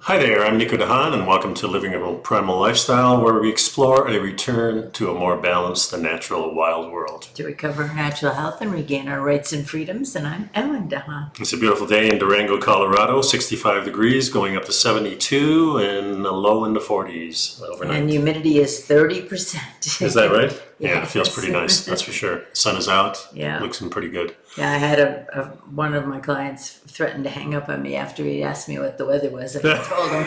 Hi there, I'm nicodehaan, and welcome to Living a Primal Lifestyle, where we explore a return to a more balanced and natural wild world. To recover our natural health and regain our rights and freedoms, and I'm Untitled. It's a beautiful day in Durango, Colorado, 65 degrees, going up to 72, and a low in the 40s overnight. And humidity is 30%. Is that right? Yeah, it feels pretty nice, that's for sure. Sun is out, Yeah. looking pretty good. Yeah, I had one of my clients threaten to hang up on me after he asked me what the weather was, and I told him.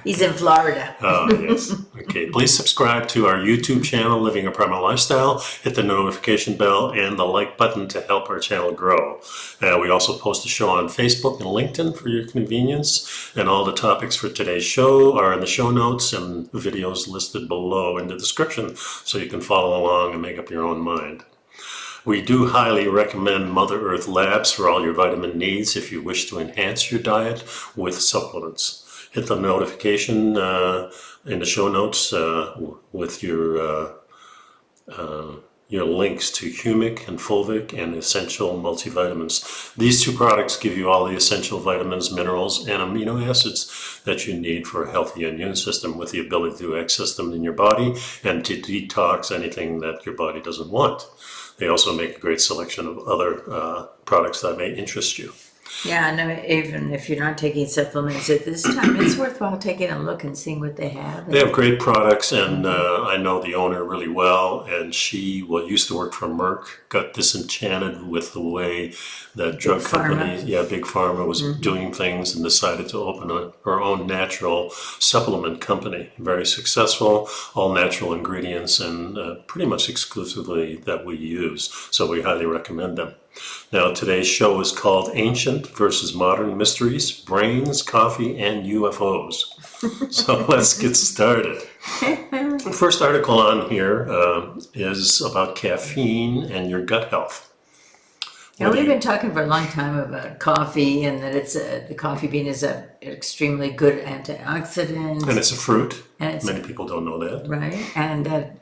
He's in Florida. Oh, yes. Okay, please subscribe to our YouTube channel, Living a Primal Lifestyle. Hit the notification bell and the like button to help our channel grow. We also post the show on Facebook and LinkedIn for your convenience. And all the topics for today's show are in the show notes and videos listed below in the description, so you can follow along and make up your own mind. We do highly recommend Mother Earth Labs for all your vitamin needs if you wish to enhance your diet with supplements. Hit the notification in the show notes with your links to humic and fulvic and essential multivitamins. These two products give you all the essential vitamins, minerals, and amino acids that you need for a healthy immune system, with the ability to access them in your body and to detox anything that your body doesn't want. They also make a great selection of other products that may interest you. Yeah, and even if you're not taking supplements at this time, it's worthwhile taking a look and seeing what they have. They have great products, and I know the owner really well, and she used to work for Merck, got disenchanted with the way that drug companies, Big Pharma was doing things, and decided to open her own natural supplement company. Very successful, all natural ingredients, and pretty much exclusively that we use, so we highly recommend them. Now, today's show is called Ancient versus Modern Mysteries, Brains, Coffee, and UFOs. So let's get started. The first article on here is about caffeine and your gut health. Now, we've been talking for a long time about coffee, and that the coffee bean is an extremely good antioxidant. And it's a fruit. And many people don't know that. Right, and that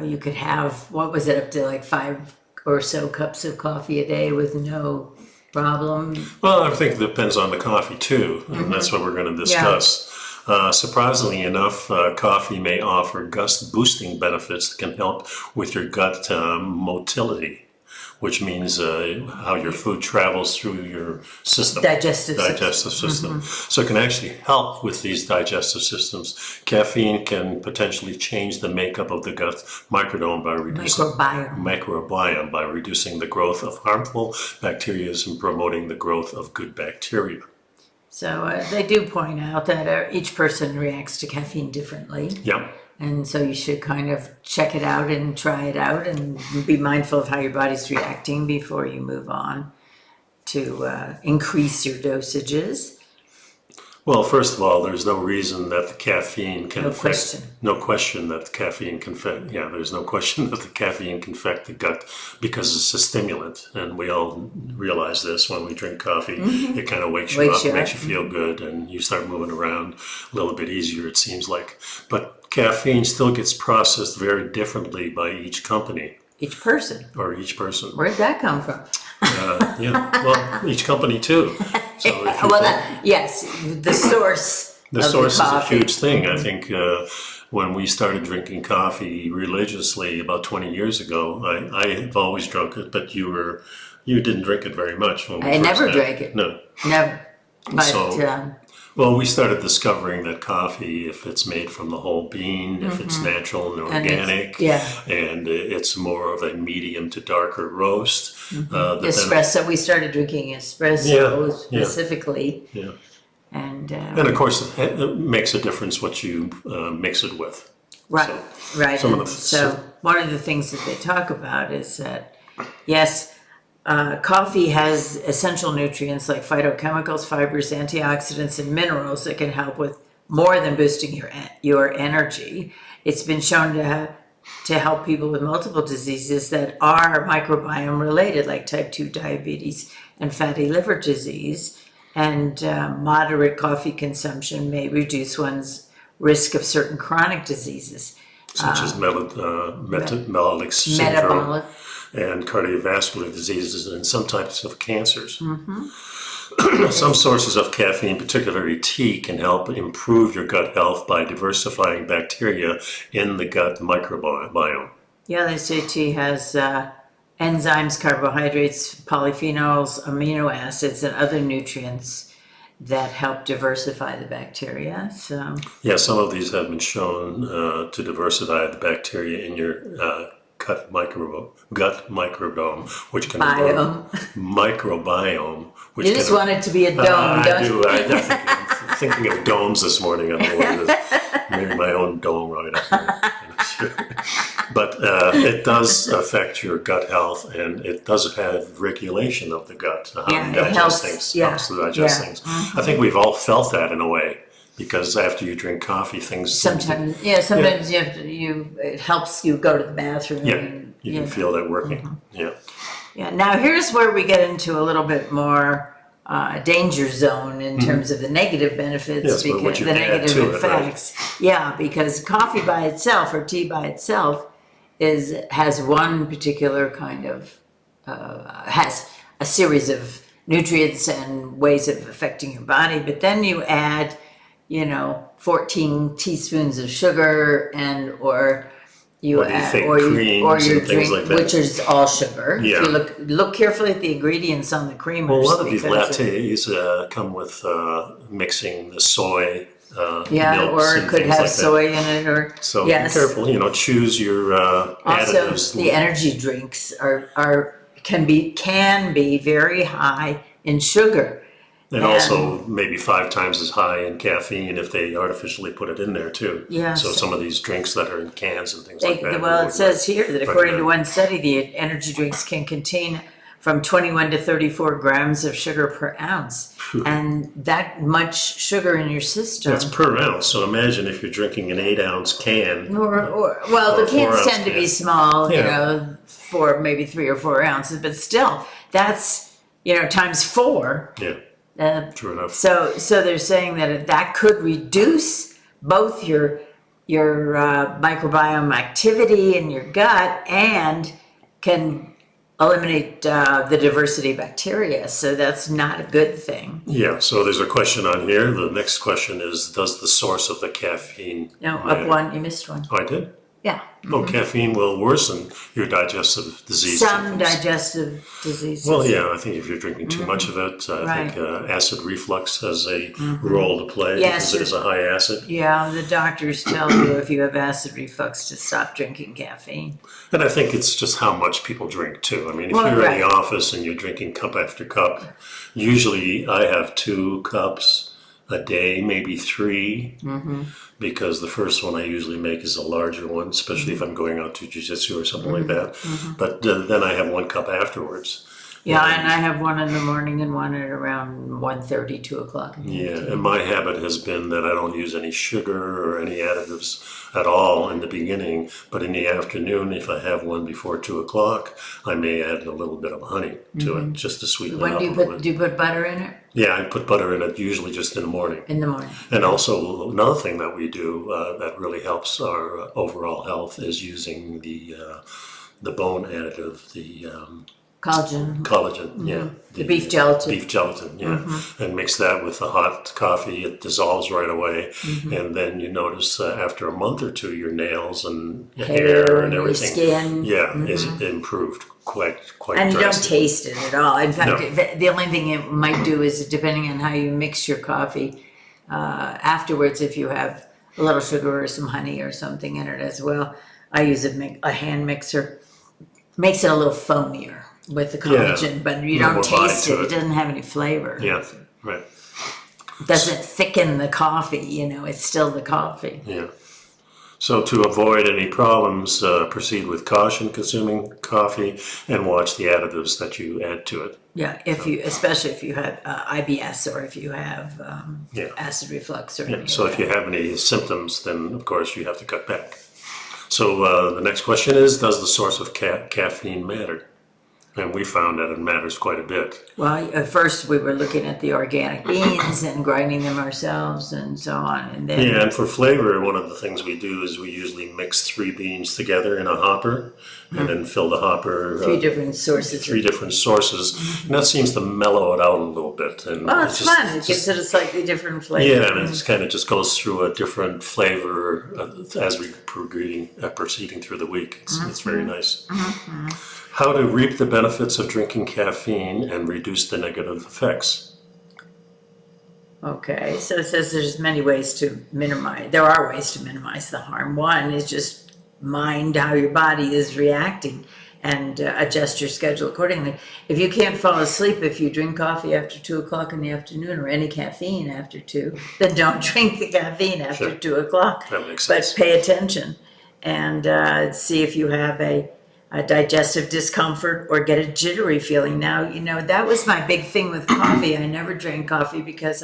you could have, what was it, up to like 5 or so cups of coffee a day with no problem? Well, I think it depends on the coffee too, and that's what we're going to discuss. Yeah. Surprisingly enough, coffee may offer gut-boosting benefits that can help with your gut motility, which means how your food travels through your system. Digestive system. So it can actually help with these digestive systems. Caffeine can potentially change the makeup of the gut microbiome by reducing the growth of harmful bacteria and promoting the growth of good bacteria. So they do point out that each person reacts to caffeine differently. Yeah. And so you should kind of check it out and try it out and be mindful of how your body's reacting before you move on to increase your dosages. Well, first of all, there's no reason that the caffeine can No question that the caffeine can affect. Yeah, there's no question that the caffeine can affect the gut because it's a stimulant, and we all realize this when we drink coffee. It kind of wakes you up, makes you feel good, and you start moving around a little bit easier, it seems like. But caffeine still gets processed very differently by each company. Each person. Where'd that come from? Well, each company too. So yes, the source. The source is a huge thing. I think when we started drinking coffee religiously about 20 years ago, I've always drunk it, but you didn't drink it very much. When I never drank it. No. Never. But, well, we started discovering that coffee, if it's made from the whole bean, if it's natural and organic, and it's more of a medium to darker roast. Espresso, we started drinking espresso specifically. Yeah. And of course, it makes a difference what you mix it with. Right, right. So one of the things that they talk about is that, yes, coffee has essential nutrients like phytochemicals, fibers, antioxidants, and minerals that can help with more than boosting your energy. It's been shown to help people with multiple diseases that are microbiome related, like type 2 diabetes and fatty liver disease. And moderate coffee consumption may reduce one's risk of certain chronic diseases. Such as metabolic syndrome. and cardiovascular diseases and some types of cancers. Some sources of caffeine, particularly tea, can help improve your gut health by diversifying bacteria in the gut microbiome. Yeah, they say tea has enzymes, carbohydrates, polyphenols, amino acids, and other nutrients that help diversify the bacteria. So yeah, some of these have been shown to diversify the bacteria in your gut microbiome, which can microbiome. Which you just want it to be a dome, don't you? I do. I'm thinking of domes this morning. I don't know what it is. Maybe my own dome right up there. But it does affect your gut health, and it does have regulation of the gut, how you digest things, helps to digest things. I think we've all felt that in a way, because after you drink coffee, things sometimes you have to. It helps you go to the bathroom. Yeah, and, you can feel that working. Yeah. Yeah. Now here's where we get into a little bit more danger zone in terms of the negative benefits, because the negative effects. Right? Yeah, because coffee by itself or tea by itself has one particular kind of has a series of nutrients and ways of affecting your body, but then you add 14 teaspoons of sugar or your drink, like which is all sugar. Yeah. If you look carefully at the ingredients on the creamers. Well, a lot of these lattes come with mixing the soy. Or it could have soy in it, or so be careful. Choose your additives. Also, the energy drinks can be very high in sugar. And also maybe 5 times as high in caffeine if they artificially put it in there too. Yeah. So some of these drinks that are in cans and things like that. Well, it says here that according to one study, the energy drinks can contain from 21 to 34 grams of sugar per ounce. And that much sugar in your system. That's per ounce. So imagine if you're drinking an 8-ounce can. The cans tend to be small, for maybe 3 or 4 ounces, but still, that's, times 4. Yeah. True enough. So they're saying that could reduce both your microbiome activity in your gut and can eliminate the diversity of bacteria. So that's not a good thing. Yeah. So there's a question on here. The next question is: does the source of the caffeine? No, up one. You missed one. Oh, I did. Yeah. Oh, caffeine will worsen your digestive disease. Some digestive diseases. Well, yeah, I think if you're drinking too much of it, I think acid reflux has a role to play because it is a high acid. Yeah, the doctors tell you if you have acid reflux to stop drinking caffeine. And I think it's just how much people drink too. I mean, if you're in the office and you're drinking cup after cup, usually I have 2 cups a day, maybe 3, because the first one I usually make is a larger one, especially if I'm going out to jiu-jitsu or something like that. But then I have 1 cup afterwards. Yeah, and I have one in the morning and one at around 1:30, 2 o'clock. Yeah, and my habit has been that I don't use any sugar or any additives at all in the beginning, but in the afternoon, if I have one before 2 o'clock, I may add a little bit of honey to it, just to sweeten it up a little bit. Do you put butter in it? Yeah, I put butter in it usually just in the morning. In the morning. And also another thing that we do that really helps our overall health is using the bone additive, the collagen, yeah. The beef gelatin. Beef gelatin, yeah. And mix that with the hot coffee. It dissolves right away. And then you notice after a month or 2, your nails and hair and everything. Your skin. is improved quite and drastically. You don't taste it at all. In fact, the only thing it might do is, depending on how you mix your coffee afterwards, if you have a little sugar or some honey or something in it as well. I use a hand mixer. Makes it a little foamier with the collagen, but you don't taste it. It doesn't have any flavor. Yeah, right. It doesn't thicken the coffee, it's still the coffee. Yeah. So to avoid any problems, proceed with caution consuming coffee and watch the additives that you add to it. Yeah, especially if you have IBS or if you have acid reflux or anything. So if you have any symptoms, then of course you have to cut back. So the next question is, does the source of caffeine matter? And we found that it matters quite a bit. Well, at first we were looking at the organic beans and grinding them ourselves and so on. And then Yeah, and for flavor, one of the things we do is we usually mix 3 beans together in a hopper and then fill the hopper. 3 different sources. 3 different sources. And that seems to mellow it out a little bit. And Well, it's fun. It gives it a slightly different flavor. Yeah, and it just kind of just goes through a different flavor as we proceeding through the week. It's very nice. How to reap the benefits of drinking caffeine and reduce the negative effects. Okay, so it says there's many ways to minimize. There are ways to minimize the harm. One is just mind how your body is reacting and adjust your schedule accordingly. If you can't fall asleep if you drink coffee after 2 o'clock in the afternoon or any caffeine after 2, then don't drink the caffeine after 2 o'clock. That makes sense. But pay attention and see if you have a digestive discomfort or get a jittery feeling. Now, that was my big thing with coffee. I never drank coffee because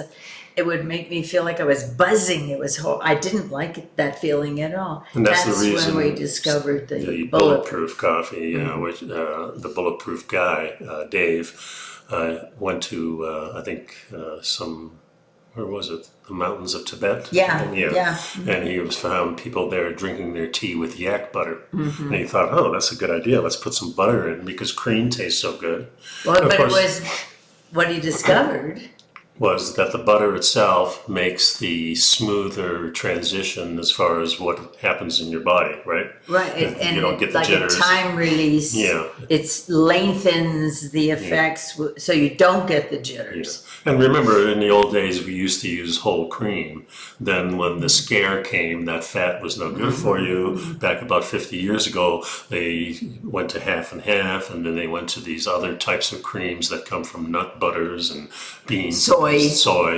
it would make me feel like I was buzzing. I didn't like that feeling at all. And that's the reason when we discovered the bulletproof coffee, which the bulletproof guy, Dave, went to, I think, where was it? The mountains of Tibet? Yeah. And he found people there drinking their tea with yak butter. And he thought, oh, that's a good idea. Let's put some butter in because cream tastes so good. Well, but it was what he discovered. Was that the butter itself makes the smoother transition as far as what happens in your body, right? Right, and you don't get the like jitters. A time release. Yeah. It lengthens the effects so you don't get the jitters. Yeah. And remember, in the old days, we used to use whole cream. Then when the scare came, that fat was no good for you. Back about 50 years ago, they went to half and half, and then they went to these other types of creams that come from nut butters and beans. Soy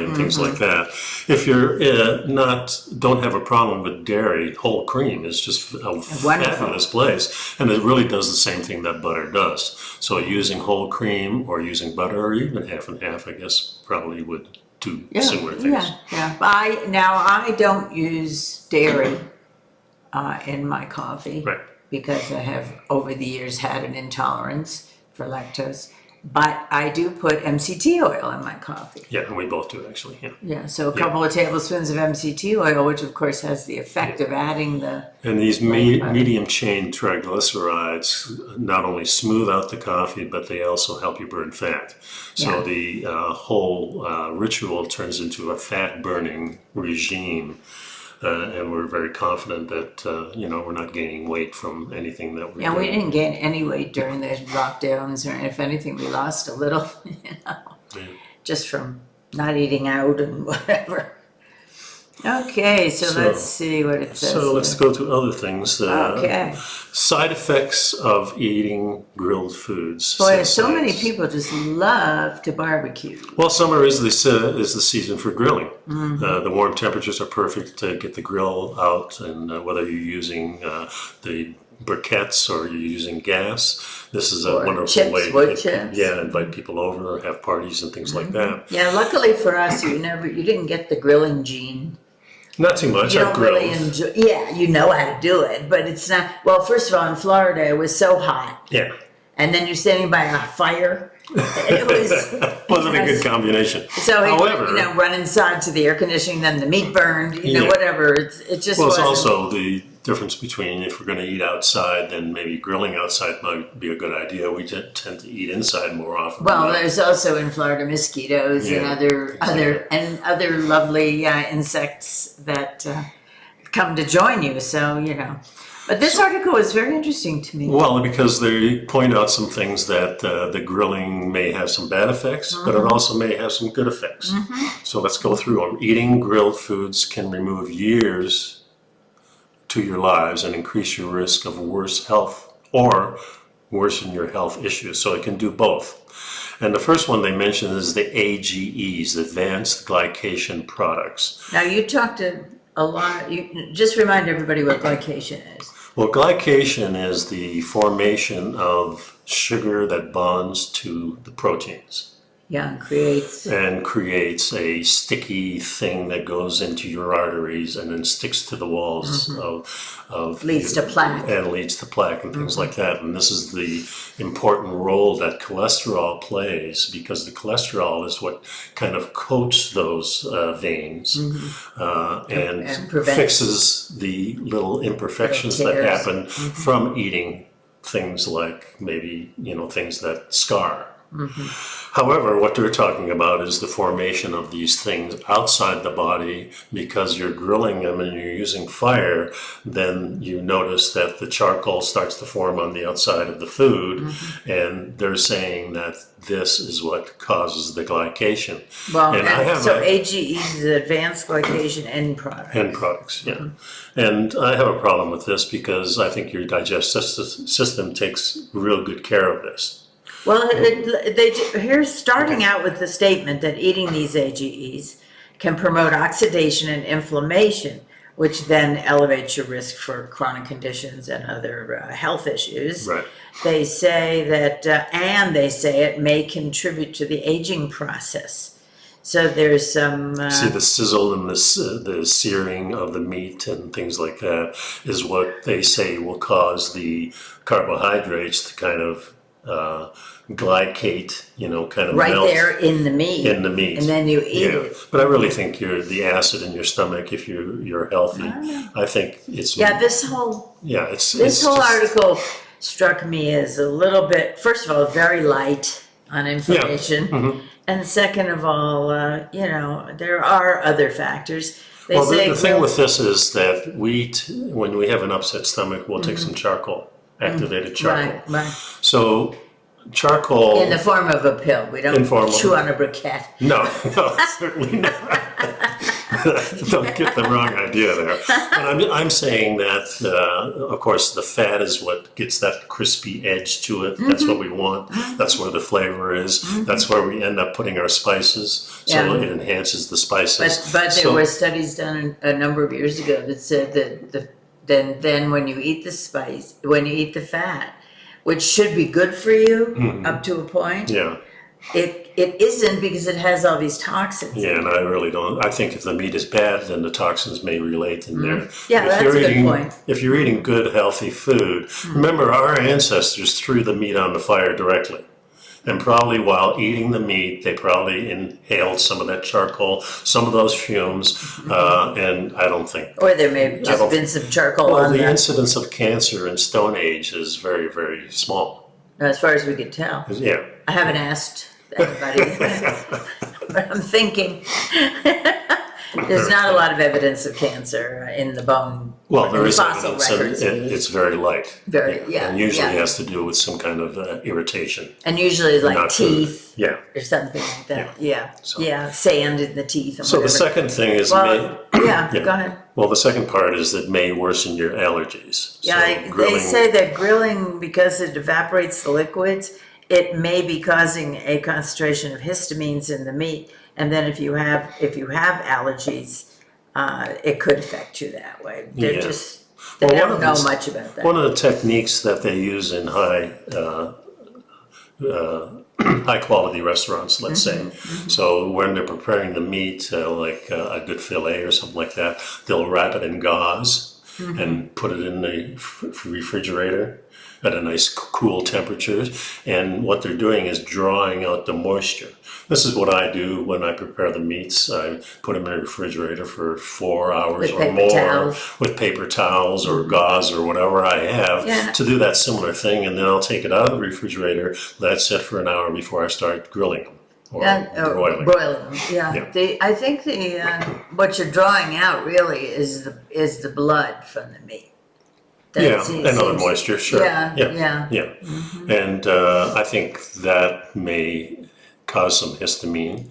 and things like that. If you're don't have a problem with dairy, whole cream is just a fabulous place, and it really does the same thing that butter does. So using whole cream or using butter or even half and half, I guess, probably would do similar things. Yeah. I don't use dairy in my coffee because I have over the years had an intolerance for lactose. But I do put MCT oil in my coffee. Yeah, and we both do actually. Yeah, so a couple of tablespoons of MCT oil, which of course has the effect of adding the... And these medium chain triglycerides not only smooth out the coffee, but they also help you burn fat. So the whole ritual turns into a fat burning regime. And we're very confident that, we're not gaining weight from anything that we're doing. We didn't gain any weight during the lockdowns, or if anything, we lost a little, just from not eating out and whatever. Okay, so let's see what it says. So let's go to other things. Okay. Side effects of eating grilled foods. Boy, so many people just love to barbecue. Well, summer is the season for grilling. The warm temperatures are perfect to get the grill out, and whether you're using the briquettes or you're using gas, this is a wonderful way to invite people over or have parties and things like that. Yeah, luckily for us, you didn't get the grilling gene. Not too much. You don't really enjoy. Yeah, you know how to do it, but it's not. Well, first of all, in Florida, it was so hot. Yeah. And then you're standing by a fire. It wasn't a good combination. So, however, run inside to the air conditioning, then the meat burned. Whatever. It just. Well, it's also the difference between if we're going to eat outside, then maybe grilling outside might be a good idea. We tend to eat inside more often. Well, there's also in Florida mosquitoes and other lovely insects that come to join you. So But this article is very interesting to me. Well, because they point out some things that the grilling may have some bad effects, but it also may have some good effects. So let's go through them. Eating grilled foods can remove years to your lives and increase your risk of worse health or worsen your health issues. So it can do both. And the first one they mention is the AGEs, Advanced Glycation Products. Now you talked a lot, just remind everybody what glycation is. Well, glycation is the formation of sugar that bonds to the proteins. Yeah, and creates a sticky thing that goes into your arteries and then sticks to the walls of leads to plaque. And leads to plaque and things like that. And this is the important role that cholesterol plays, because the cholesterol is what kind of coats those veins and fixes the little imperfections that happen from eating things like maybe, things that scar. However, what they're talking about is the formation of these things outside the body. Because you're grilling them and you're using fire, then you notice that the charcoal starts to form on the outside of the food, and they're saying that this is what causes the glycation. Well, so AGEs is advanced glycation end product. End products, yeah. And I have a problem with this because I think your digestive system takes real good care of this. Well, here's starting out with the statement that eating these AGEs can promote oxidation and inflammation, which then elevates your risk for chronic conditions and other health issues. Right. They say that, and they say it may contribute to the aging process. So there's some... See, the sizzle and the searing of the meat and things like that is what they say will cause the carbohydrates to kind of glycate, kind of right melt there in the meat. In the meat. And then you eat it. But I really think the acid in your stomach, if you're healthy, I think it's... Yeah, this whole article struck me as a little bit, first of all, very light on inflammation. Yeah. And second of all, there are other factors. The thing with this is that when we have an upset stomach, we'll take some charcoal. Activated charcoal. Right. So charcoal... In the form of a pill. We don't chew on a briquette. No, certainly not. Don't get the wrong idea there. But I'm saying that, of course, the fat is what gets that crispy edge to it. That's what we want. That's where the flavor is. That's where we end up putting our spices. So it enhances the spices. But there were studies done a number of years ago that said that then when you eat the fat, which should be good for you up to a point, it isn't, because it has all these toxins. Yeah, and I really don't. I think if the meat is bad, then the toxins may relate in there. Yeah, that's a good point. If you're eating good, healthy food, remember our ancestors threw the meat on the fire directly. And probably while eating the meat, they probably inhaled some of that charcoal, some of those fumes, and I don't think... Or there may have just been some charcoal on the incidence of cancer in Stone Age is very, very small. As far as we can tell. Yeah. I haven't asked anybody, but I'm thinking... There's not a lot of evidence of cancer in the bone. Well, there is evidence, and it's very light. And usually has to do with some kind of irritation. And usually it's like teeth, or something like that. Sand in the teeth. So the second thing is go ahead. Well, the second part is that may worsen your allergies. They say that grilling, because it evaporates the liquids, it may be causing a concentration of histamines in the meat. And then if you have allergies, it could affect you that way. They don't know much about that. One of the techniques that they use in high quality restaurants, let's say. So when they're preparing the meat, like a good fillet or something like that, they'll wrap it in gauze and put it in the refrigerator at a nice cool temperature. And what they're doing is drawing out the moisture. This is what I do when I prepare the meats. I put them in the refrigerator for 4 hours or more with paper towels or gauze or whatever I have to do that similar thing. And then I'll take it out of the refrigerator, let it sit for an hour before I start grilling them or broiling them. I think what you're drawing out really is the blood from the meat. And other moisture, sure. And I think that may cause some histamine,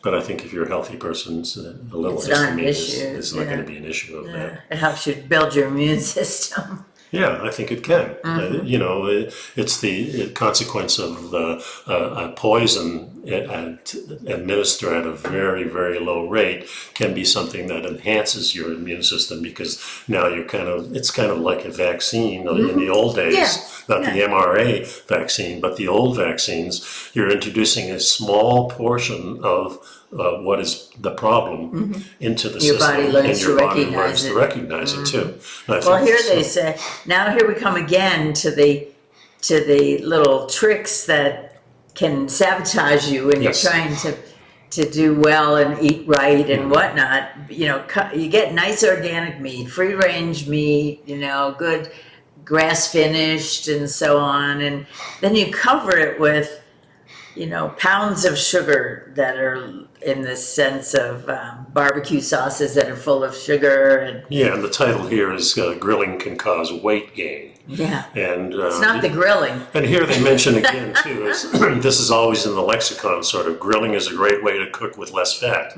but I think if you're a healthy person, a little histamine is not going to be an issue of that. It helps you build your immune system. Yeah, I think it can. It's the consequence of a poison administer at a very, very low rate can be something that enhances your immune system, because now it's kind of like a vaccine in the old days, not the mRNA vaccine, but the old vaccines. You're introducing a small portion of what is the problem into the Your system, body learns and your to body recognize learns it. to recognize it too. Well, here they say, now here we come again to the little tricks that can sabotage you when you're trying to do well and eat right and whatnot. You know, you get nice organic meat, free range meat, you know, good grass finished and so on, and then you cover it with, you know, pounds of sugar that are in the sense of barbecue sauces that are full of sugar. And the title here is Grilling Can Cause Weight Gain. Yeah. And it's not the grilling. And here they mention again too, this is always in the lexicon sort of, grilling is a great way to cook with less fat.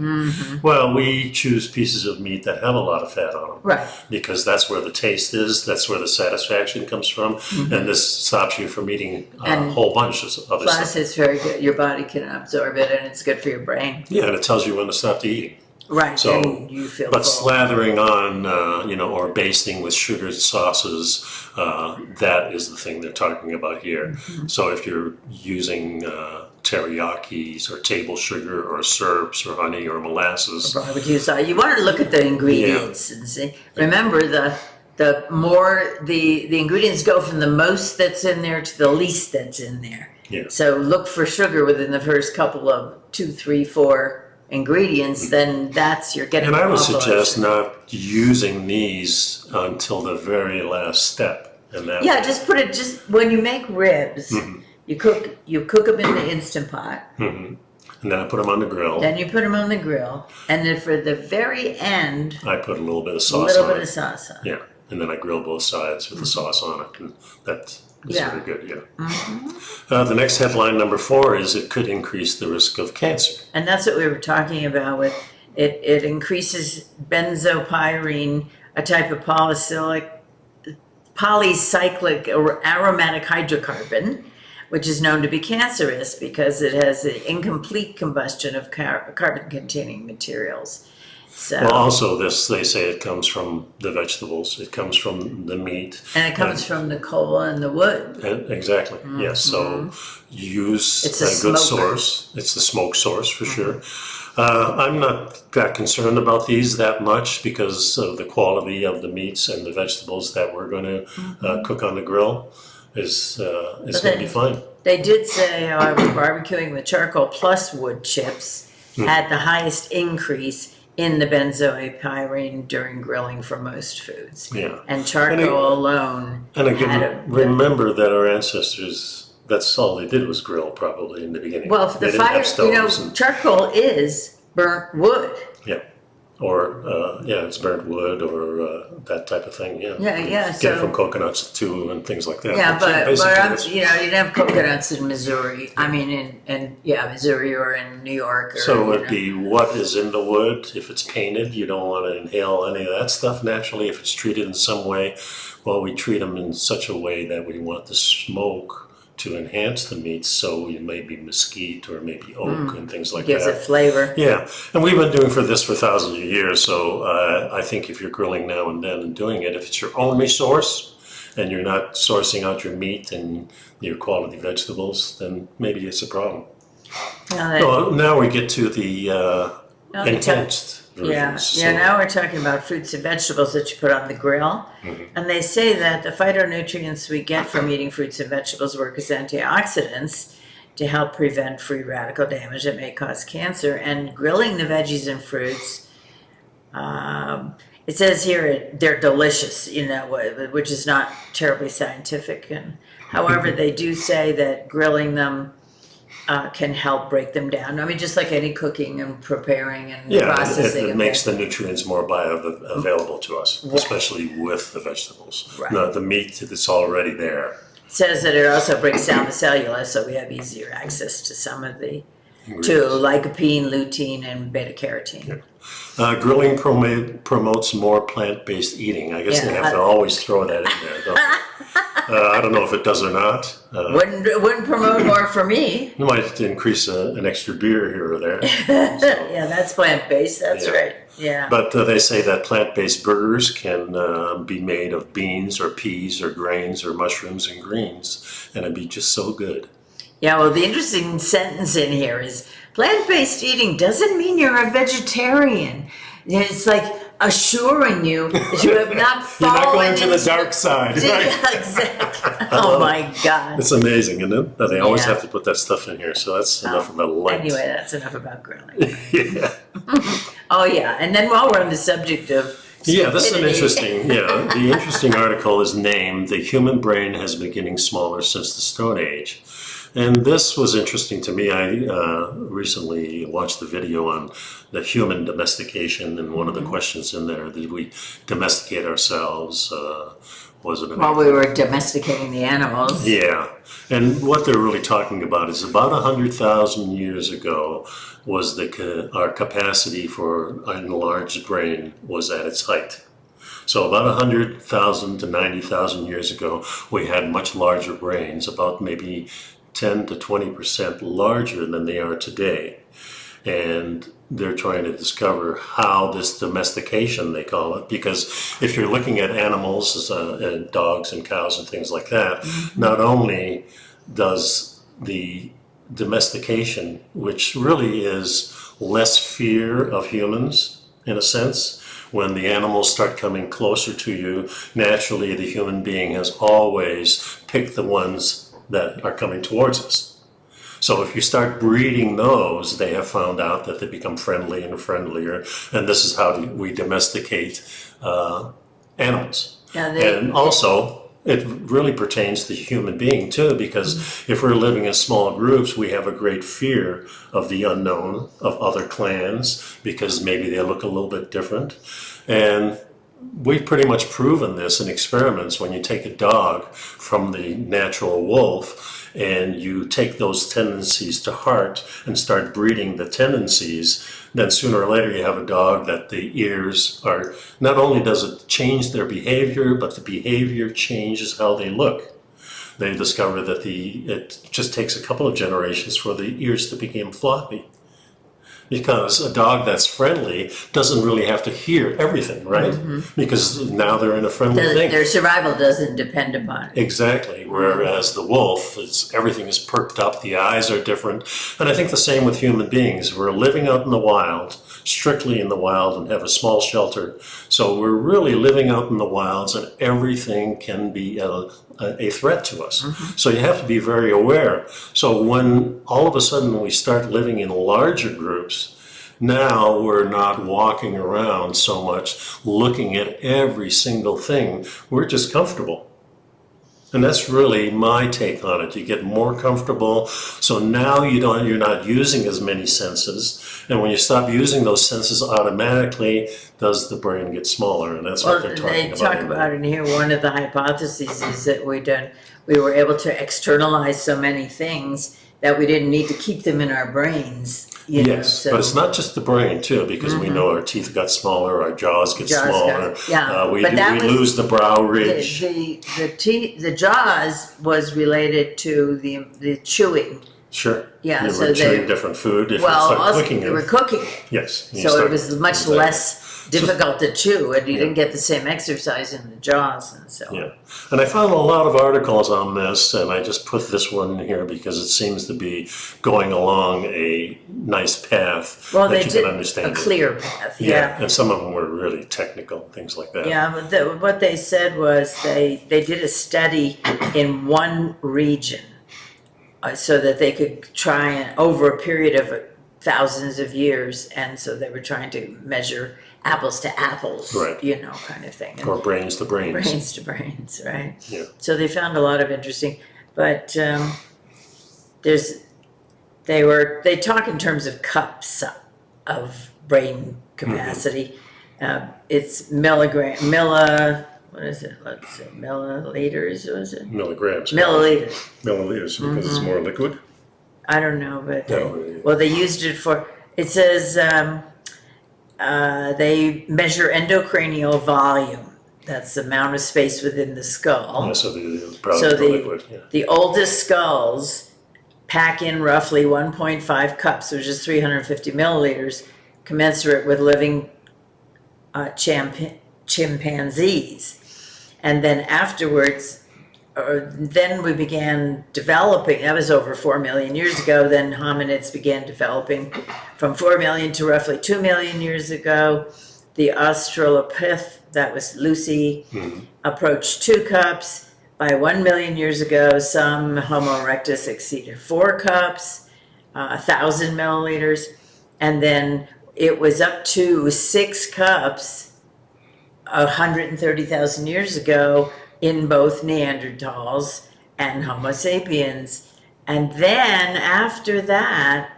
Well, we choose pieces of meat that have a lot of fat on them. Right. Because that's where the taste is, that's where the satisfaction comes from, and this stops you from eating a whole bunch of other stuff. Plus, it's very good. Your body can absorb it, and it's good for your brain. Yeah, and it tells you when to stop eating. Right, So, and you feel but full. slathering on, or basting with sugared sauces, that is the thing they're talking about here. So if you're using teriyakis or table sugar or syrups or honey or molasses, Barbecue sauce. You want to look at the ingredients and see. Remember, the more the ingredients go from the most that's in there to the least that's in there. Yeah. So look for sugar within the first couple of 2, 3, 4 ingredients, then you're getting. And I would suggest not using these until the very last step. And that just when you make ribs, you cook them in the Instant Pot. And then I put them on the grill. Then you put them on the grill, and then for the very end, I put a little bit of sauce on it. of sauce on it. Yeah, and then I grill both sides with the sauce on it, and that's very good. The next headline, number 4, is it could increase the risk of cancer. And that's what we were talking about with it. It increases benzopyrene, a type of polycyclic or aromatic hydrocarbon, which is known to be cancerous because it has an incomplete combustion of carbon-containing materials. So, Well, also they say it comes from the vegetables, it comes from the meat. and it comes from the coal and the wood. Exactly, yes. So use It's a good smoker. source. It's the smoke source for sure. I'm not that concerned about these that much because of the quality of the meats and the vegetables that we're going to cook on the grill is going to be fine. They did say, however, barbecuing with charcoal plus wood chips had the highest increase in the benzopyrene during grilling for most foods. Yeah. And charcoal alone. And again, had remember that our ancestors, that's all they did was grill probably in the beginning. Well, They the didn't fire, have stoves charcoal is burnt wood. Yeah. Or, it's burnt wood or that type of thing, yeah. Yeah. Get it from coconuts too and things like that. Yeah, but basically I'm, you didn't have coconuts in Missouri. I mean, in Missouri or in New York. Or, So it'd be what is in the wood. If it's painted, you don't want to inhale any of that stuff naturally. If it's treated in some way, well, we treat them in such a way that we want the smoke to enhance the meat. So it may be mesquite or maybe oak and things like gives that. it flavor. Yeah, and we've been doing for this for thousands of years. So I think if you're grilling now and then and doing it, if it's your only source and you're not sourcing out your meat and your quality vegetables, then maybe it's a problem. Now we get to the enhanced versions. Now we're talking about fruits and vegetables that you put on the grill. And they say that the phytonutrients we get from eating fruits and vegetables work as antioxidants to help prevent free radical damage that may cause cancer. And grilling the veggies and fruits, it says here they're delicious, which is not terribly scientific. And however, they do say that grilling them can help break them down. I mean, just like any cooking and preparing and processing. It makes the nutrients more bioavailable to us, especially with the vegetables. Right. No, the meat that's already there. It says that it also breaks down the cellulose, so we have easier access to some of the lycopene, lutein, and beta carotene. Yeah. Grilling promotes more plant-based eating. I guess they have to always throw that in there, don't they? I don't know if it does or not. Wouldn't promote more for me. You might increase an extra beer here or there. Yeah, that's plant-based. That's right. Yeah. But they say that plant-based burgers can be made of beans or peas or grains or mushrooms and greens, and it'd be just so good. Yeah, well, the interesting sentence in here is plant-based eating doesn't mean you're a vegetarian. It's like assuring you that you have not fallen You're not going to the dark side. Right? Exactly. Oh my God. It's amazing, isn't it? That they always have to put that stuff in here. So that's enough about light. Anyway, that's enough about grilling. Yeah. Oh yeah, and then while we're on the subject of Yeah, this is an interesting, the interesting article is named "The Human Brain Has Been Getting Smaller Since the Stone Age." And this was interesting to me. I recently watched the video on the human domestication, and one of the questions in there, did we domesticate ourselves? Was it while we were domesticating the animals? Yeah, and what they're really talking about is about 100,000 years ago was our capacity for an enlarged brain was at its height. So about 100,000 to 90,000 years ago, we had much larger brains, about maybe 10 to 20% larger than they are today. And they're trying to discover how this domestication, they call it, because if you're looking at animals, and dogs and cows and things like that, not only does the domestication, which really is less fear of humans, in a sense, when the animals start coming closer to you, naturally the human being has always picked the ones that are coming towards us. So if you start breeding those, they have found out that they become friendly and friendlier, and this is how we domesticate animals. And also, it really pertains to the human being too, because if we're living in small groups, we have a great fear of the unknown, of other clans, because maybe they look a little bit different. And we've pretty much proven this in experiments. When you take a dog from the natural wolf and you take those tendencies to heart and start breeding the tendencies, then sooner or later you have a dog that the ears are, not only does it change their behavior, but the behavior changes how they look. They discover that it just takes a couple of generations for the ears to become floppy. Because a dog that's friendly doesn't really have to hear everything, right? Because now they're in a friendly thing. Their survival doesn't depend upon it. Exactly. Whereas the wolf, everything is perked up, the eyes are different. And I think the same with human beings. We're living out in the wild, strictly in the wild, and have a small shelter. So we're really living out in the wilds, and everything can be a threat to us. So you have to be very aware. So when all of a sudden we start living in larger groups, now we're not walking around so much looking at every single thing. We're just comfortable. And that's really my take on it. You get more comfortable. So now you're not using as many senses. And when you stop using those senses, automatically does the brain get smaller. And that's what they're talking about. They talk about in here, one of the hypotheses is that we were able to externalize so many things that we didn't need to keep them in our brains. Yes, but it's not just the brain too, because we know our teeth got smaller, our jaws get smaller. We lose the brow ridge. The jaws was related to the chewing. Sure. Yeah, so they chewing different food. If they were cooking it. Yes. So it was much less difficult to chew, and you didn't get the same exercise in the jaws, and so. Yeah, and I found a lot of articles on this, and I just put this one here because it seems to be going along a nice path that you can understand. A clear path. Yeah, and some of them were really technical, things like that. Yeah, but what they said was they did a study in one region, so that they could try and over a period of thousands of years, and so they were trying to measure apples to apples, right. Kind of thing. Or brains to brains. Brains to brains, right? Yeah. So they found a lot of interesting, but they talk in terms of cups of brain capacity. It's what is it? Let's say milliliters, was it? Milligrams. Milliliters. Milliliters, because it's more liquid? I don't know, but they used it for, it says, they measure endocranial volume. That's the amount of space within the skull. Yeah, so the probably So the liquid. Yeah. the oldest skulls pack in roughly 1.5 cups, which is 350 milliliters, commensurate with living chimpanzees. And then afterwards, then we began developing, that was over 4 million years ago, then hominids began developing from 4 million to roughly 2 million years ago. The Australopith, that was Lucy, approached 2 cups. By 1 million years ago, some Homo erectus exceeded 4 cups, 1,000 milliliters, and then it was up to 6 cups 130,000 years ago in both Neanderthals and Homo sapiens. And then after that,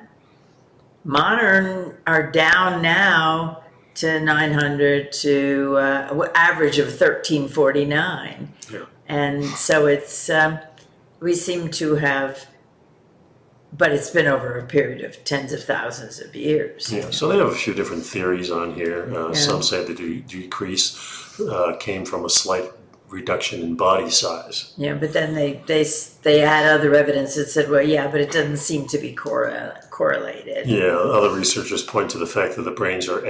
modern are down now to 900 to average of 1349. Yeah. And so it's, we seem to have, but it's been over a period of tens of thousands of years. Yeah, so they have a few different theories on here. Some say the decrease came from a slight reduction in body size. Yeah, but then they had other evidence that said, well, yeah, but it doesn't seem to be correlated. Yeah, other researchers point to the fact that the brains are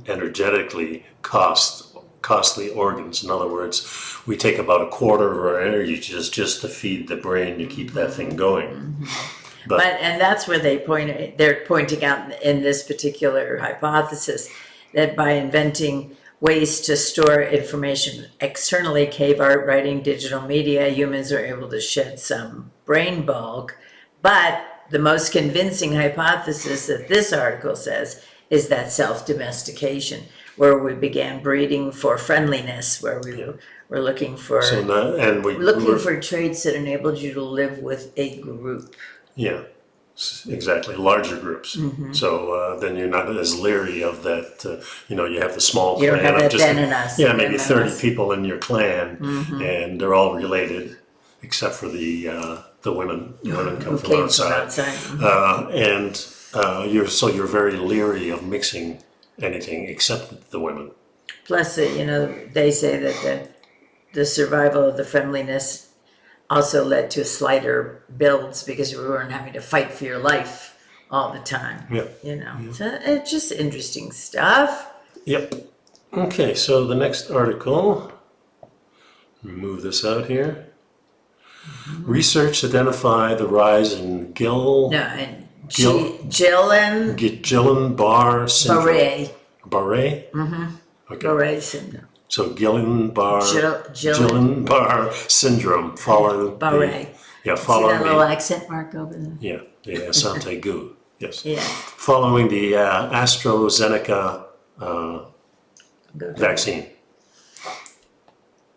energetically costly organs. In other words, we take about a quarter of our energy just to feed the brain to keep that thing going. But and that's where they're pointing out in this particular hypothesis that by inventing ways to store information externally, cave art, writing, digital media, humans are able to shed some brain bulk. But the most convincing hypothesis that this article says is that self-domestication, where we began breeding for friendliness, where we were looking for for traits that enabled you to live with a group. Yeah, exactly. Larger groups. So then you're not as leery of that. You have the small You clan. don't have that then in us. Yeah, maybe 30 people in your clan, and they're all related, except for the women. The women come from outside. And you're very leery of mixing anything except the women. Plus, they say that the survival of the friendliness also led to slighter builds because we weren't having to fight for your life all the time. Yeah. So it's just interesting stuff. Yep. Okay, so the next article, move this out here. Research identify the rise in Guillain-Barré syndrome. Barré? Okay. Barré syndrome. So Guillain-Barré syndrome following Barré. Following See that little accent mark over there? Yeah, the Asante Gu. Yes. Yeah. Following the AstraZeneca vaccine.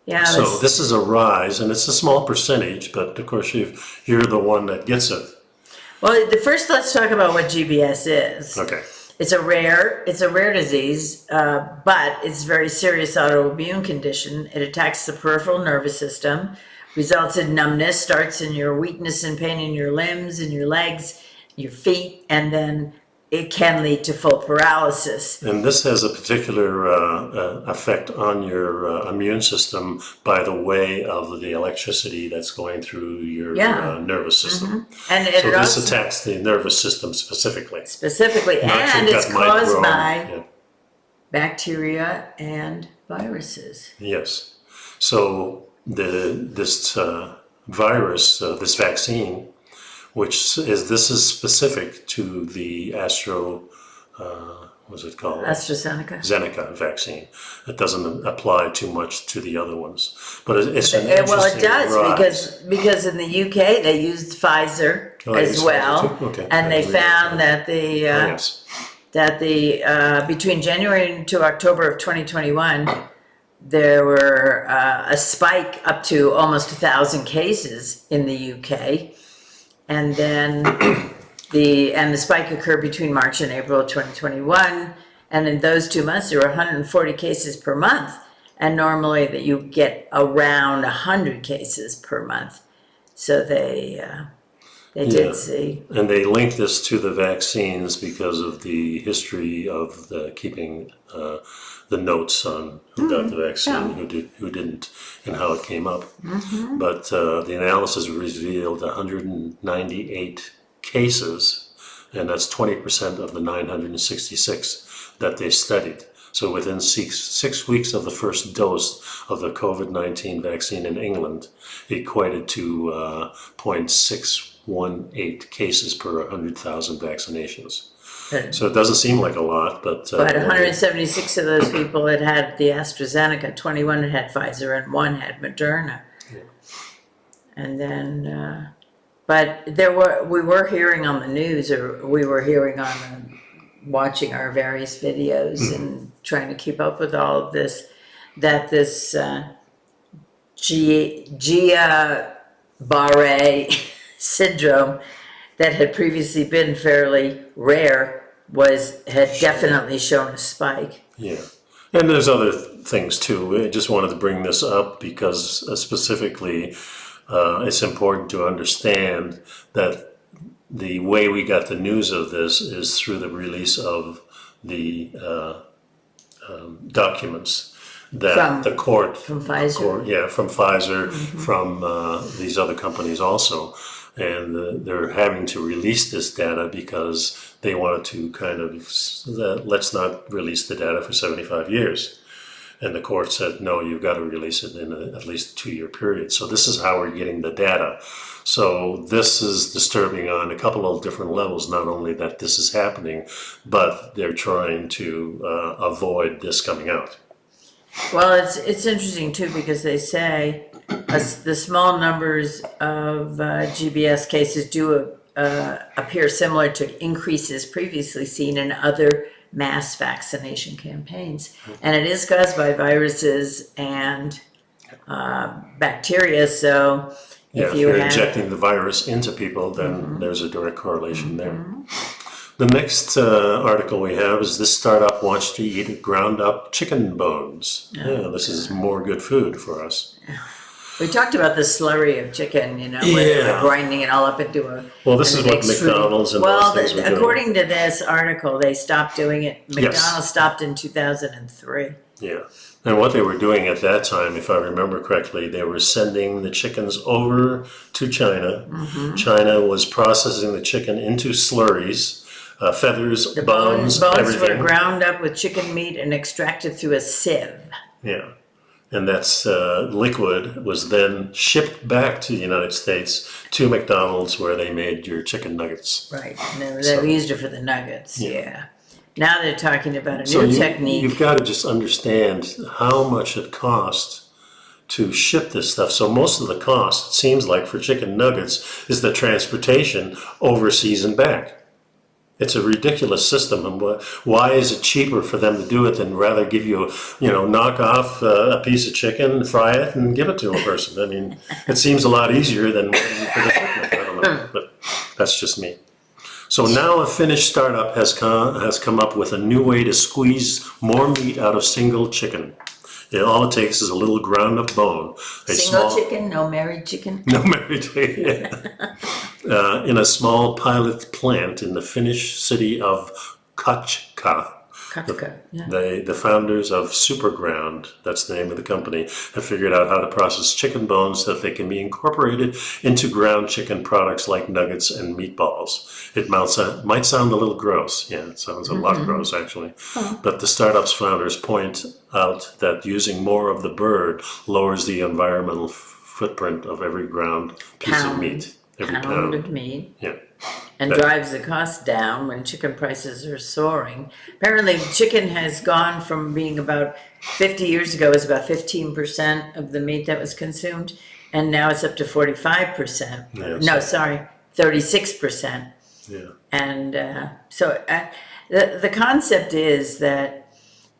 Yeah. So this is a rise, and it's a small percentage, but of course you're the one that gets it. Well, first let's talk about what GBS is. Okay. It's a rare disease, but it's a very serious autoimmune condition. It attacks the peripheral nervous system, results in numbness, starts in your weakness and pain in your limbs, in your legs, your feet, and then it can lead to full paralysis. And this has a particular effect on your immune system by the way of the electricity that's going through your nervous system. And so this attacks the nervous system specifically. And it's caused by bacteria and viruses. Yes. So this virus, this vaccine, this is specific to the what's it called? AstraZeneca vaccine. It doesn't apply too much to the other ones, but it's an interesting well, it does rise. because in the UK they used Pfizer as well, and they found that between January to October of 2021. There were a spike up to almost 1,000 cases in the UK. And then the spike occurred between March and April of 2021. And in those 2 months, there were 140 cases per month. And normally that you get around 100 cases per month. So they they did see. And they linked this to the vaccines because of the history of the keeping the notes on who got the vaccine, who didn't, and how it came up. But the analysis revealed 198 cases, and that's 20% of the 966 that they studied. So within six weeks of the first dose of the COVID-19 vaccine in England, it equated to 0.618 cases per 100,000 vaccinations. So it doesn't seem like a lot, but 176 of those people had the AstraZeneca, 21 had Pfizer, and 1 had Moderna. Yeah. And then, but we were hearing on the news, or we were hearing on watching our various videos and trying to keep up with all of this, that this Guillain-Barré syndrome that had previously been fairly rare had definitely shown a spike. Yeah. And there's other things too. I just wanted to bring this up because specifically it's important to understand that the way we got the news of this is through the release of the documents that the court from Pfizer, from Pfizer, from these other companies also, and they're having to release this data because they wanted to kind of let's not release the data for 75 years. And the court said, no, you've got to release it in at least a 2-year period. So this is how we're getting the data. So this is disturbing on a couple of different levels, not only that this is happening, but they're trying to avoid this coming out. Well, it's interesting too, because they say the small numbers of GBS cases do appear similar to increases previously seen in other mass vaccination campaigns, and it is caused by viruses and bacteria. So if you're injecting the virus into people, then there's a direct correlation there. The next article we have is this startup wants to eat ground up chicken bones. This is more good food for us. We talked about the slurry of chicken, where they're grinding it all up into a... Well, this is what McDonald's and those things were doing. According to this article, they stopped doing it. McDonald's stopped in 2003. Yeah. And what they were doing at that time, if I remember correctly, they were sending the chickens over to China. China was processing the chicken into slurries, feathers, bones, everything. Bones were ground up with chicken meat and extracted through a sieve. Yeah. And that's liquid was then shipped back to the United States to McDonald's, where they made your chicken nuggets. Right. And they used it for the nuggets. Yeah. Now they're talking about a new technique. You've got to just understand how much it costs to ship this stuff. So most of the cost, it seems like, for chicken nuggets is the transportation overseas and back. It's a ridiculous system, and why is it cheaper for them to do it than rather give you, knock off a piece of chicken, fry it, and give it to a person? I mean, it seems a lot easier than for the picnic. I don't know, but that's just me. So now a Finnish startup has come up with a new way to squeeze more meat out of single chicken. All it takes is a little ground up bone. Chicken, no married chicken? No married chicken, in a small pilot plant in the Finnish city of Kotka. The founders of Superground, that's the name of the company, have figured out how to process chicken bones so that they can be incorporated into ground chicken products like nuggets and meatballs. It might sound a little gross. Yeah, it sounds a lot gross, actually. But the startup's founders point out that using more of the bird lowers the environmental footprint of every ground piece of meat. Every pound of meat. Yeah. And drives the cost down when chicken prices are soaring. Apparently, chicken has gone from being about 50 years ago, it was about 15% of the meat that was consumed, and now it's up to 45%. Yeah, no, sorry, 36%. Yeah. And the concept is that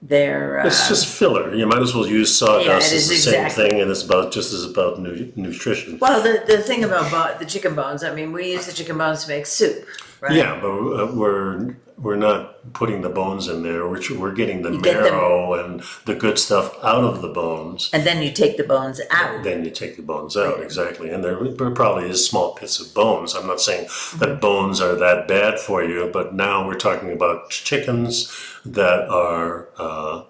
they're... it's just filler. You might as well use sawdust. It's the same thing, and it's about nutrition. Well, the thing about the chicken bones, I mean, we use the chicken bones to make soup, right? Yeah, but we're not putting the bones in there, which we're getting the You get marrow and the good stuff out of the bones. And then you take the bones out. Then you take the bones out, exactly. And there probably is small bits of bones. I'm not saying that bones are that bad for you, but now we're talking about chickens that are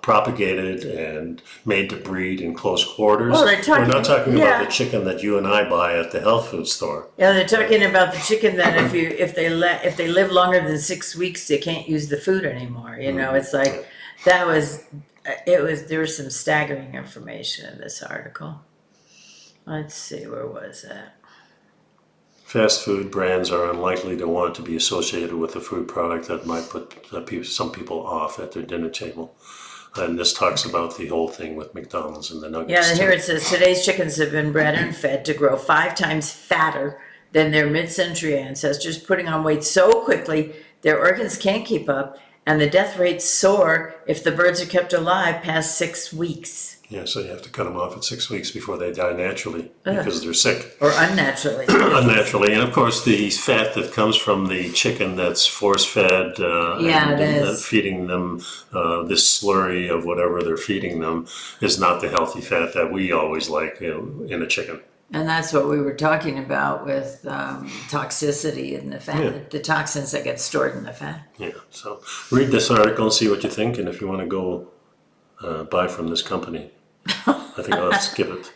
propagated and made to breed in close quarters. Well, we're not talking about the chicken that you and I buy at the health food store. Yeah, they're talking about the chicken that if they live longer than 6 weeks, they can't use the food anymore. You know, it's like there was some staggering information in this article. Let's see, where was that? Fast food brands are unlikely to want to be associated with a food product that might put some people off at their dinner table. And this talks about the whole thing with McDonald's and the nuggets. Yeah, and here it says, today's chickens have been bred and fed to grow 5 times fatter than their mid-century ancestors, putting on weight so quickly their organs can't keep up, and the death rates soar if the birds are kept alive past 6 weeks. Yeah, so you have to cut them off at 6 weeks before they die naturally because they're sick. Or unnaturally. Unnaturally. And of course, the fat that comes from the chicken that's force-fed and feeding them this slurry of whatever they're feeding them is not the healthy fat that we always like in a chicken. And that's what we were talking about with toxicity in the fat, the toxins that get stored in the fat. Yeah, so read this article and see what you think, and if you want to go buy from this company, I think I'll skip it.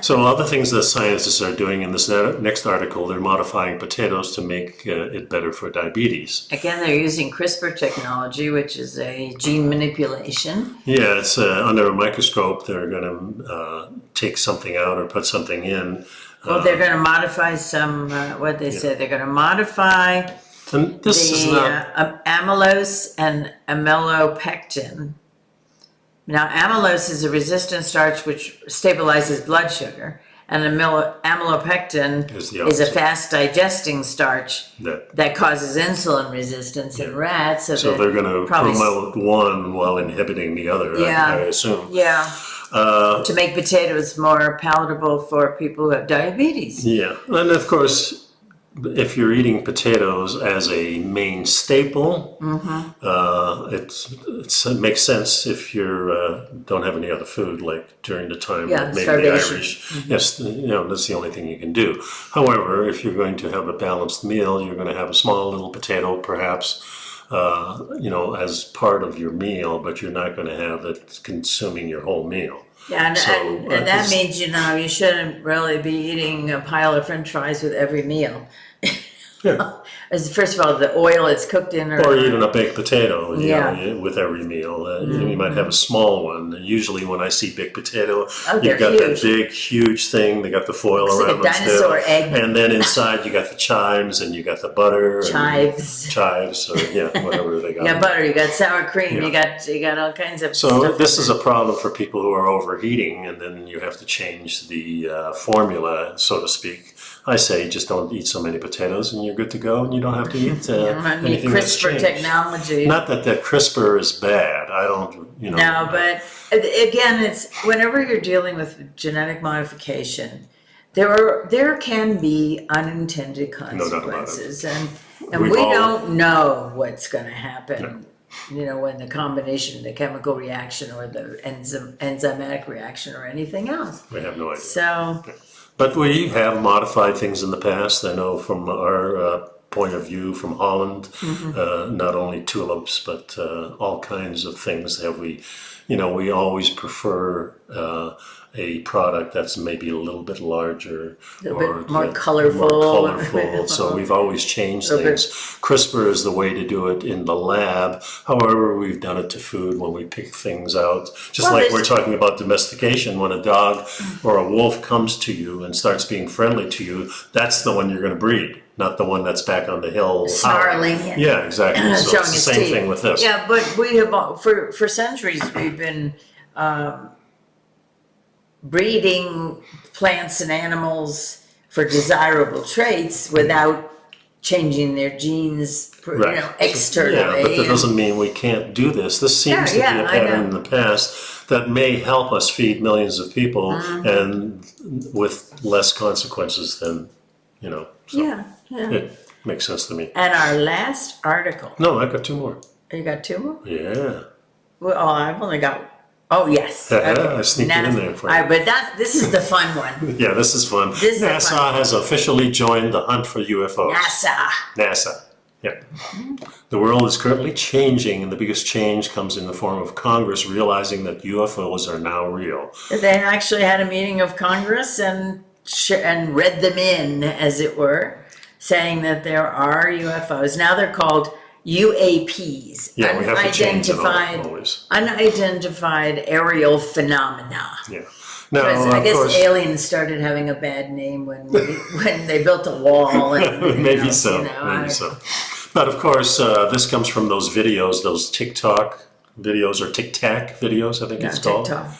So other things that scientists are doing in this next article, they're modifying potatoes to make it better for diabetes. Again, they're using CRISPR technology, which is a gene manipulation. Yeah, it's under a microscope. They're going to take something out or put something in. Well, they're going to modify some, what they say, they're going to modify and this is not... amylose and amylopectin. Now, amylose is a resistant starch which stabilizes blood sugar, and amylopectin is a fast digesting starch that causes insulin resistance in rats. So they're going to promote one while inhibiting the other, I assume. Yeah. To make potatoes more palatable for people who have diabetes. Yeah, and of course, if you're eating potatoes as a main staple, it makes sense if you don't have any other food, like during the time maybe starvation. The Irish. Yes, that's the only thing you can do. However, if you're going to have a balanced meal, you're going to have a small little potato, perhaps, as part of your meal, but you're not going to have it consuming your whole meal. Yeah, and that means, you shouldn't really be eating a pile of French fries with every meal. Yeah. First of all, the oil it's cooked in. Or even a baked potato with every meal. You might have a small one. Usually when I see baked potato, you've got that big, huge thing. They got the foil around like a dinosaur egg. And then inside you got the chives and you got the butter. Chives, or whatever they got. Yeah, butter. You got sour cream. You got all kinds of So stuff. this is a problem for people who are overheating, and then you have to change the formula, so to speak. I say just don't eat so many potatoes and you're good to go, and you don't have to eat anything that's CRISPR changed. technology. Not that CRISPR is bad. I don't, No, but again, it's whenever you're dealing with genetic modification, there can be unintended consequences, and we don't know what's going to happen. When the combination, the chemical reaction or the enzymatic reaction or anything else. We have no idea. So. But we have modified things in the past. I know from our point of view from Holland, not only tulips, but all kinds of things that we always prefer a product that's maybe a little bit larger, a little bit more colorful. So we've always changed things. CRISPR is the way to do it in the lab. However, we've done it to food when we pick things out. Just like we're talking about domestication, when a dog or a wolf comes to you and starts being friendly to you, that's the one you're going to breed, not the one that's back on the hill snarling. Yeah, exactly. So it's the same thing with this. Yeah, but we have for centuries we've been breeding plants and animals for desirable traits without changing their genes, externally. Yeah, but that doesn't mean we can't do this. This seems to be a pattern in the past that may help us feed millions of people and with less consequences than, So it makes sense to me. And our last article. No, I've got 2 more. You got two more? Yeah. Well, oh, I've only got. Oh yes. I sneaked it in there for you. But this is the fun one. Yeah, this is fun. This is the NASA fun has officially joined the hunt for UFOs. NASA. Yeah. The world is currently changing, and the biggest change comes in the form of Congress realizing that UFOs are now real. They actually had a meeting of Congress and read them in, as it were, saying that there are UFOs. Now they're called UAPs, Yeah, we have to change it always. Unidentified aerial phenomena. Yeah. Now, I guess course, aliens started having a bad name when they built a wall. And, maybe so. Maybe so. But of course, this comes from those videos, those TikTok videos or Tic Tac videos, I think it's called. TikTok.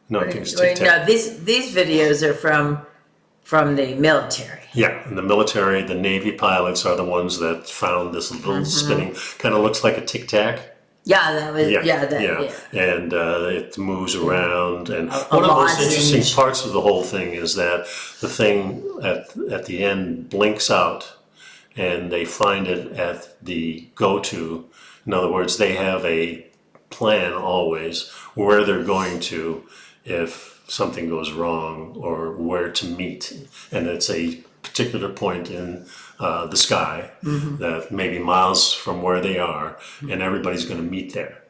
No, I think it's Tic Tac. No, these videos are from the military. Yeah, in the military, the Navy pilots are the ones that found this little spinning, kind of looks like a Tic Tac. Yeah, that was, And it moves around. And A one of those lozenge. interesting parts of the whole thing is that the thing at the end blinks out and they find it at the go-to. In other words, they have a plan always where they're going to if something goes wrong or where to meet. And it's a particular point in the sky that maybe miles from where they are, and everybody's going to meet there.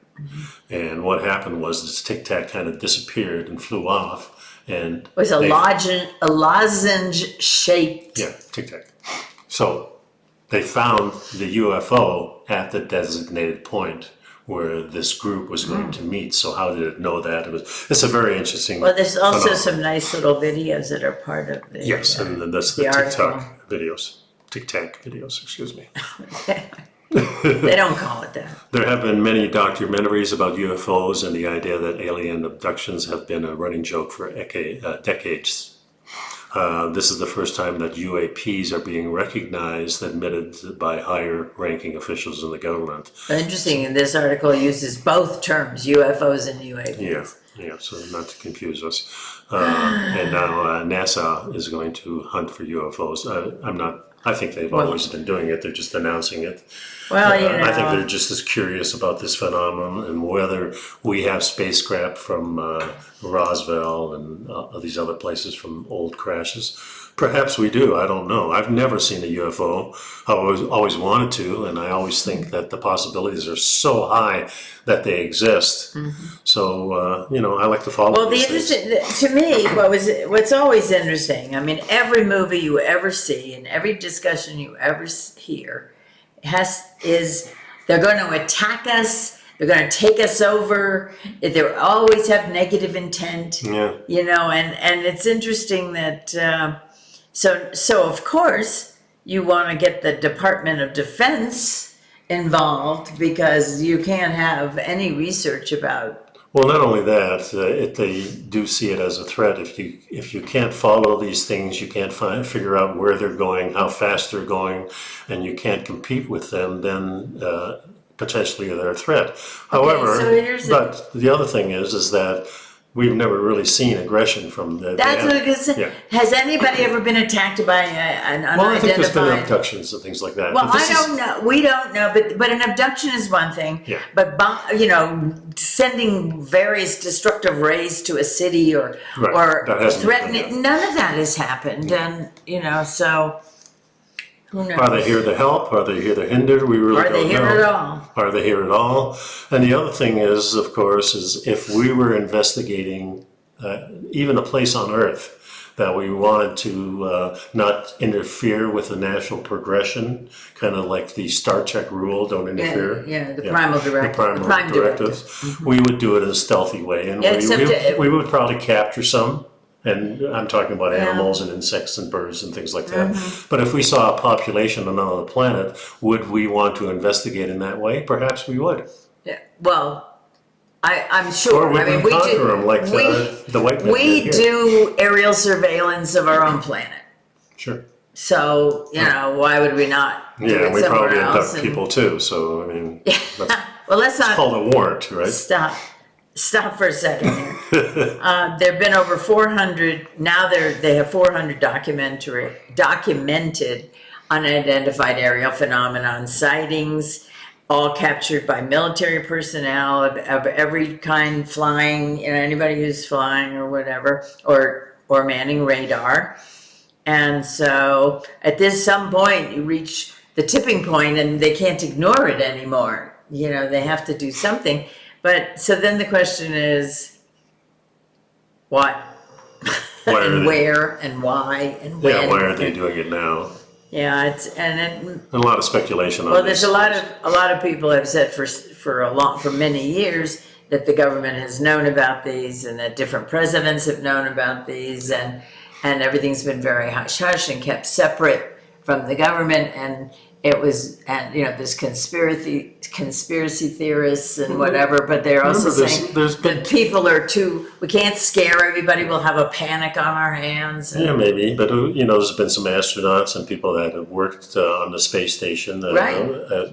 And what happened was this Tic Tac kind of disappeared and flew off, and It was a lozenge shaped. Yeah, Tic Tac. So they found the UFO at the designated point where this group was going to meet. So how did it know that? It's a very interesting. Well, there's also phenomenon. some nice little videos that are part of the. Yes, and then that's the TikTok videos. Tic Tac videos, excuse me. They don't call it that. There have been many documentaries about UFOs, and the idea that alien abductions have been a running joke for decades. This is the first time that UAPs are being recognized, admitted by higher-ranking officials in the government. Interesting, and this article uses both terms, UFOs and UAPs. Yeah, so not to confuse us. And now NASA is going to hunt for UFOs. I think they've always been doing it. They're just announcing it. Well, I think they're just as curious about this phenomenon and whether we have spacecraft from Roswell and these other places from old crashes. Perhaps we do. I don't know. I've never seen a UFO. I always wanted to, and I always think that the possibilities are so high that they exist. So, I like to follow. Well, to me, what's always interesting, I mean, every movie you ever see and every discussion you ever hear is they're going to attack us, they're going to take us over, they always have negative intent. Yeah. And it's interesting that so of course you want to get the Department of Defense involved because you can't have any research about. Well, not only that, they do see it as a threat. If you can't follow these things, you can't figure out where they're going, how fast they're going, and you can't compete with them, then potentially they're a threat. However, but the other thing is that we've never really seen aggression from the. That's what I was gonna say. Yeah. Has anybody ever been attacked by an unidentified? Well, I think there's been abductions and things like that. Well, I don't know. We don't know, but an abduction is one thing. Yeah. But sending various destructive rays to a city or threatening, none of that has happened, and so. Who knows? Are they here to help? Are they here to hinder? We really don't know. Are they here at all? Are they here at all? And the other thing is, of course, is if we were investigating even a place on Earth that we wanted to not interfere with the natural progression, kind of like the Star Trek rule, don't interfere. The primal directive. The primal directive. We would do it in a stealthy way, and we would probably capture some. And I'm talking about animals and insects and birds and things like that. But if we saw a population on another planet, would we want to investigate in that way? Perhaps we would. Yeah. Well, I'm sure. Or we conquer them like the white men We do aerial surveillance of our own planet. Sure. So, why would we not do it we somewhere probably else? abduct people too. So, I mean, well, let's not. It's called a warrant, right? Stop for a second here. There have been over 400, now they have 400 documented unidentified aerial phenomenon sightings, all captured by military personnel of every kind flying, anybody who's flying or whatever, or manning radar. And so at some point you reach the tipping point and they can't ignore it anymore. They have to do something. But so then the question is, what? And where and why and when? Yeah, why are they doing it now? Yeah, and a lot of speculation on well, this. There's a lot of people have said for many years that the government has known about these, and that different presidents have known about these, and everything's been very hush hush and kept separate from the government, and it was, and there's conspiracy theorists and whatever, but they're also saying that people are we can't scare everybody, we'll have a panic on our hands. Yeah, maybe, but there's been some astronauts and people that have worked on the space station, that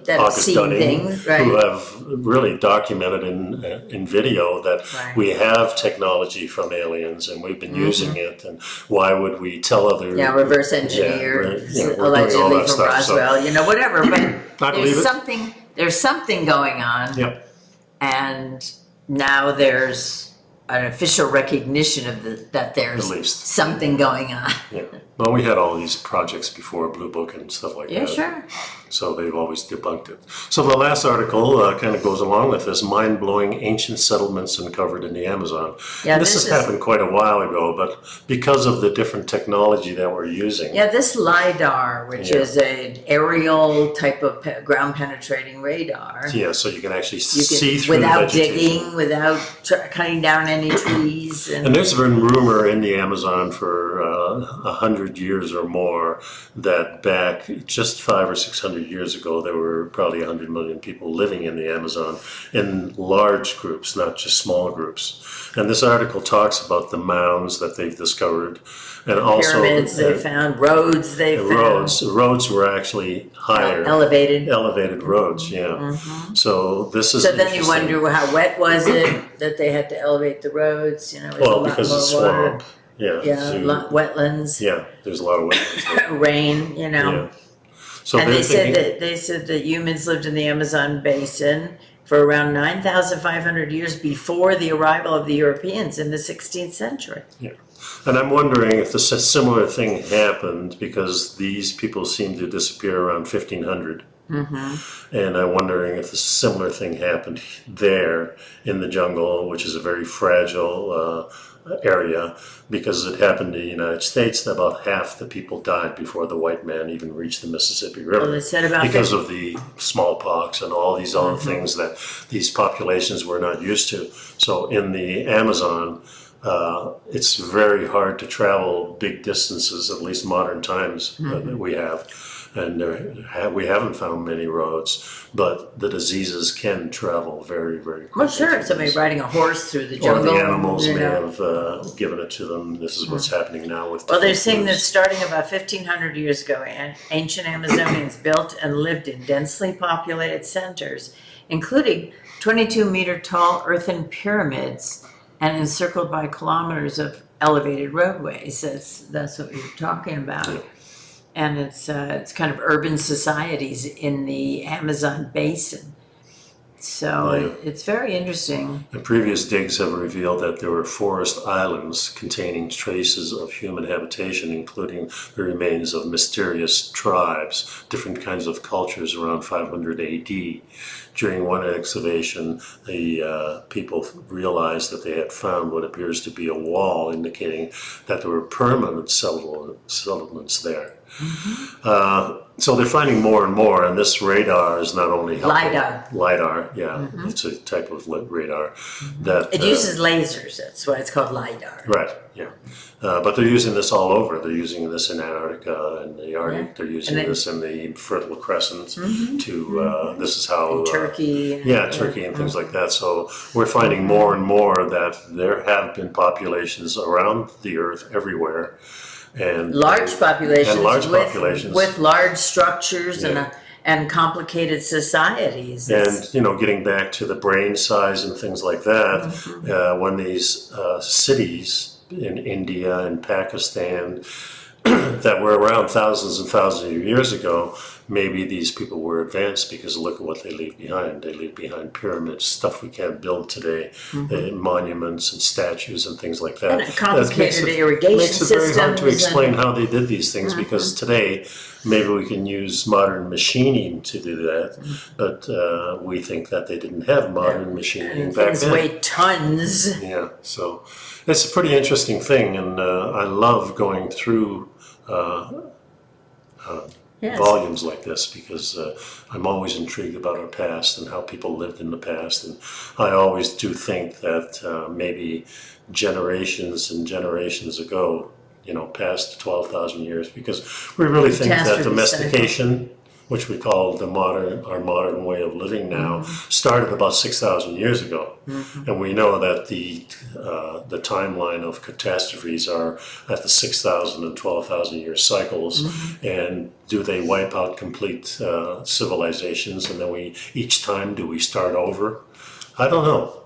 have seen things, who have really documented in video that we have technology from aliens and we've been using it, and why would we tell other... Yeah, reverse engineered, allegedly from Roswell, whatever, but there's something going on. Yep. And now there's an official recognition of that there's something going on. Yeah. Well, we had all these projects before, Blue Book and stuff like that. Yeah, sure. So they've always debunked it. So the last article kind of goes along with this: mind-blowing ancient settlements uncovered in the Amazon. Yeah, this has happened quite a while ago, but because of the different technology that we're using. Yeah, this LiDAR, which is an aerial type of ground penetrating radar. Yeah, so you can actually see through without vegetation. Digging, without cutting down any trees. And there's been rumor in the Amazon for 100 years or more that back just 500 or 600 years ago, there were probably 100 million people living in the Amazon in large groups, not just small groups. And this article talks about the mounds that they've discovered, and also pyramids they found, roads they found. Roads were actually higher, elevated roads. Yeah. Mm-hmm. So this is. So then you wonder, how wet was it that they had to elevate the roads? Well, because of swamp. Yeah, wetlands. Yeah, there's a lot of wetlands there. Rain, Yeah. So and they said that humans lived in the Amazon basin for around 9,500 years before the arrival of the Europeans in the 16th century. Yeah. And I'm wondering if a similar thing happened, because these people seem to disappear around 1500. Mm-hmm. And I'm wondering if a similar thing happened there in the jungle, which is a very fragile area, because it happened in the United States that about half the people died before the white man even reached the Mississippi River. Well, they said about because of the smallpox and all these other things that these populations were not used to. So in the Amazon, it's very hard to travel big distances, at least modern times that we have. And we haven't found many roads, but the diseases can travel very, very quickly. Well, sure. Somebody riding a horse through the jungle. Or the animals may have given it to them. This is what's happening now with. Well, they're saying that starting about 1,500 years ago, ancient Amazonians built and lived in densely populated centers, including 22-meter tall earthen pyramids and encircled by kilometers of elevated roadways. That's what you're talking about. Yeah. And it's kind of urban societies in the Amazon basin. So it's very interesting. The previous digs have revealed that there were forest islands containing traces of human habitation, including the remains of mysterious tribes, different kinds of cultures around 500 AD. During one excavation, the people realized that they had found what appears to be a wall, indicating that there were permanent settlements there. Mm-hmm. So they're finding more and more, and this radar is not only helping. LiDAR, yeah. Mm-hmm. It's a type of radar that... It uses lasers, that's why it's called LiDAR. Right, yeah. But they're using this all over. They're using this in Antarctica and the Arctic. Yeah. They're using this in the Fertile Crescent this is how... Turkey. Turkey and things like that. So we're finding more and more that there have been populations around the Earth everywhere. And large populations, with large structures Yeah. and complicated societies. And, getting back to the brain size and things like that, when these cities in India and Pakistan that were around thousands and thousands of years ago maybe these people were advanced because look at what they leave behind. They leave behind pyramids, stuff we can't build today, monuments and statues and things like that. And complicated irrigation systems. Makes it very hard to systems explain how they did these things because today maybe we can use modern machining to do that, but we think that they didn't have modern machining and back things then. weigh tons. Yeah, so it's a pretty interesting thing, and I love going through volumes like this because I'm always intrigued about our past and how people lived in the past, and I always do think that maybe generations and generations ago, past 12,000 years, because we really think that domestication, which we call our modern way of living now, started about 6,000 years ago. And we know that the timeline of catastrophes are at the 6,000 and 12,000 year cycles. And do they wipe out complete civilizations? And then each time do we start over? I don't know.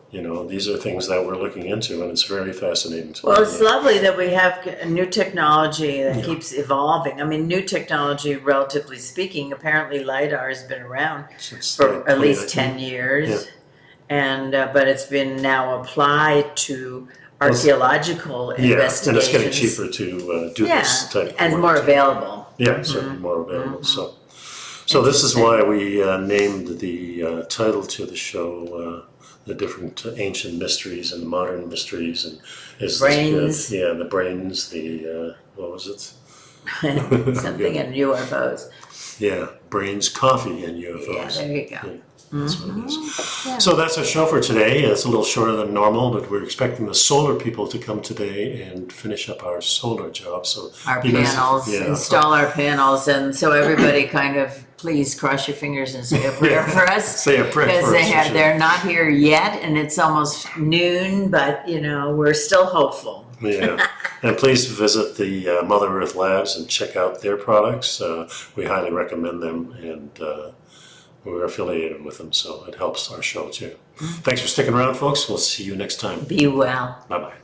These are things that we're looking into, and it's very fascinating to me. Well, it's lovely that we have a new technology that keeps evolving. I mean, new technology, relatively speaking, apparently LiDAR has been around for at least 10 years, and but it's been now applied to archaeological investigations. And it's getting cheaper to do this type of work. And more available. Yeah, certainly more available. So this is why we named the title to the show the different ancient mysteries and modern mysteries, and brains. The brains, the what was it? Something in UFOs. Yeah, brains, coffee, and UFOs. Yeah, there you go. Yeah. That's what it is. Yeah. So that's our show for today. It's a little shorter than normal, but we're expecting the solar people to come today and finish up our solar job. So our panels, install our panels, and so everybody kind of please cross your fingers and say a prayer for us. Say a prayer for us. They're not here yet, and it's almost noon, but we're still hopeful. Yeah, and please visit the Mother Earth Labs and check out their products. We highly recommend them, and we're affiliated with them, so it helps our show too. Thanks for sticking around, folks. We'll see you next time. Be well. Bye-bye.